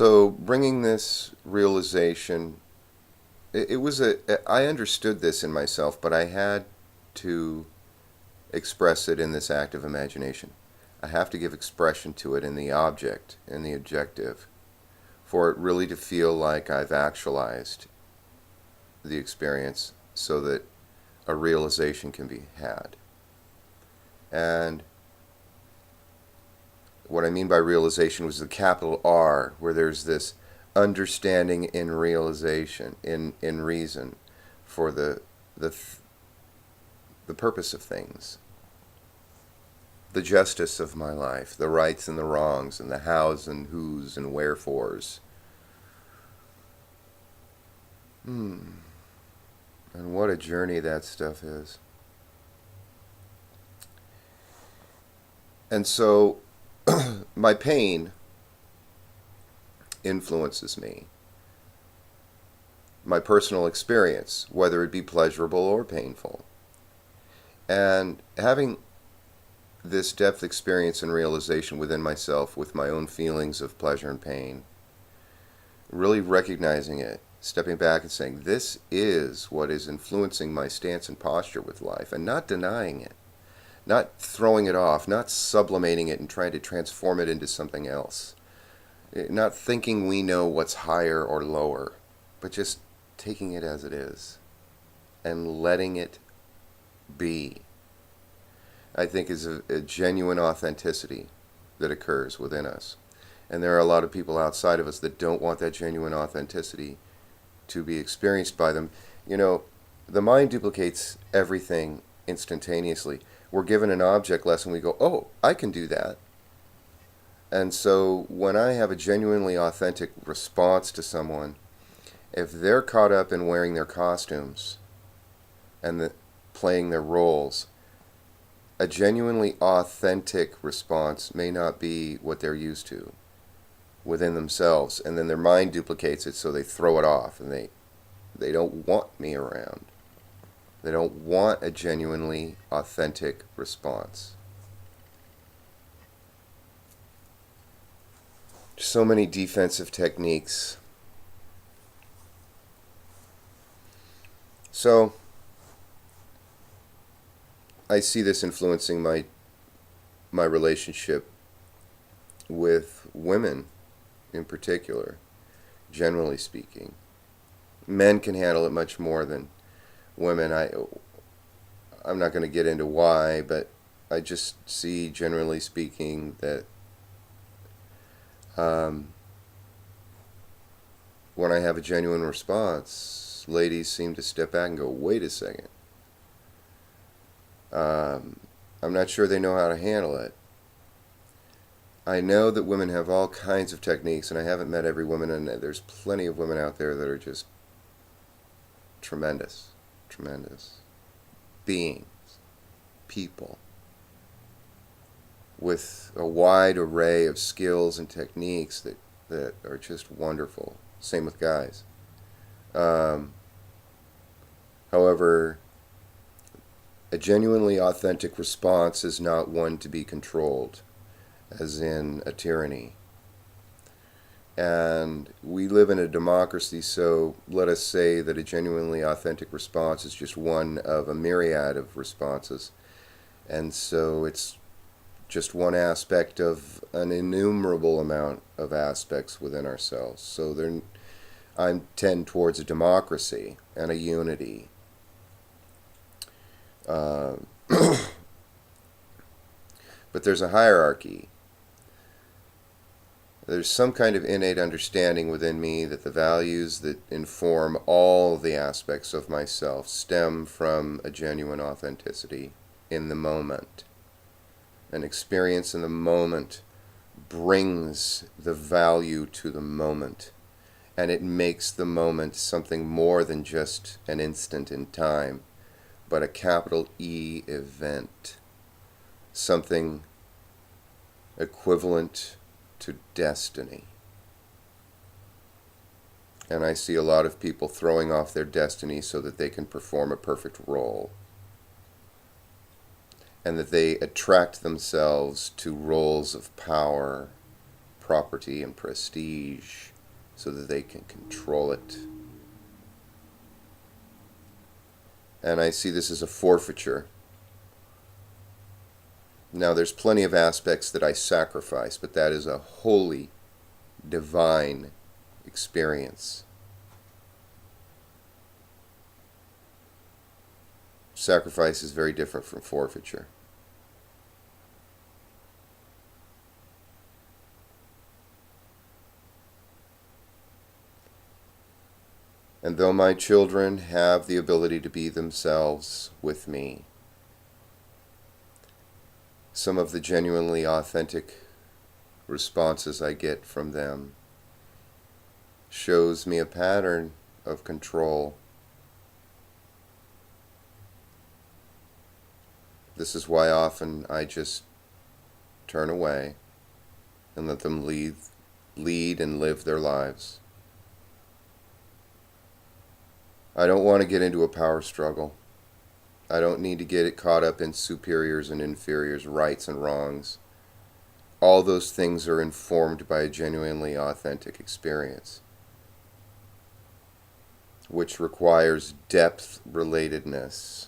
So bringing this realization, I understood this in myself, but I had to express it in this act of imagination. I have to give expression to it in the object, in the objective, for it really to feel like I've actualized the experience so that a realization can be had. And what I mean by realization was the capital R, where there's this understanding in realization, in reason, for the, the purpose of things, the justice of my life, the rights and the wrongs, and the hows and whos and wherefores. And what a journey that stuff is. And so my pain influences me. My personal experience, whether it be pleasurable or painful. And having this depth experience and realization within myself with my own feelings of pleasure and pain, really recognizing it, stepping back and saying, this is what is influencing my stance and posture with life, and not denying it, not throwing it off, not sublimating it and trying to transform it into something else, not thinking we know what's higher or lower, but just taking it as it is and letting it be, I think is a genuine authenticity that occurs within us. And there are a lot of people outside of us that don't want that genuine authenticity to be experienced by them. You know, the mind duplicates everything instantaneously. We're given an object lesson, we go, oh, I can do that. And so when I have a genuinely authentic response to someone, if they're caught up in wearing their costumes and playing their roles, a genuinely authentic response may not be what they're used to within themselves, and then their mind duplicates it, so they throw it off, and they don't want me around. They don't want a genuinely authentic response. So many defensive techniques. So I see this influencing my relationship with women in particular, generally speaking. Men can handle it much more than women. I'm not going to get into why, but I just see, generally speaking, that when I have a genuine response, ladies seem to step back and go, wait a second. I'm not sure they know how to handle it. I know that women have all kinds of techniques, and I haven't met every woman, and there's plenty of women out there that are just tremendous beings, people, with a wide array of skills and techniques that are just wonderful. Same with guys. However, a genuinely authentic response is not one to be controlled, as in a tyranny. And we live in a democracy, so let us say that a genuinely authentic response is just one of a myriad of responses. And so it's just one aspect of an innumerable amount of aspects within ourselves. So I tend towards a democracy and a unity. But there's a hierarchy. There's some kind of innate understanding within me that the values that inform all the aspects of myself stem from a genuine authenticity in the moment. An experience in the moment brings the value to the moment, and it makes the moment something more than just an instant in time, but a capital E event, something equivalent to destiny. And I see a lot of people throwing off their destiny so that they can perform a perfect role, and that they attract themselves to roles of power property and prestige so that they can control it. And I see this as a forfeiture. Now, there's plenty of aspects that I sacrifice, but that is a holy, divine experience. Sacrifice is very different from forfeiture. And though my children have the ability to be themselves with me, some of the genuinely authentic responses I get from them shows me a pattern of control. This is why often I just turn away and let them lead and live their lives. I don't want to get into a power struggle. I don't need to get it caught up in superiors and inferiors, rights and wrongs. All those things are informed by a genuinely authentic experience, which requires depth relatedness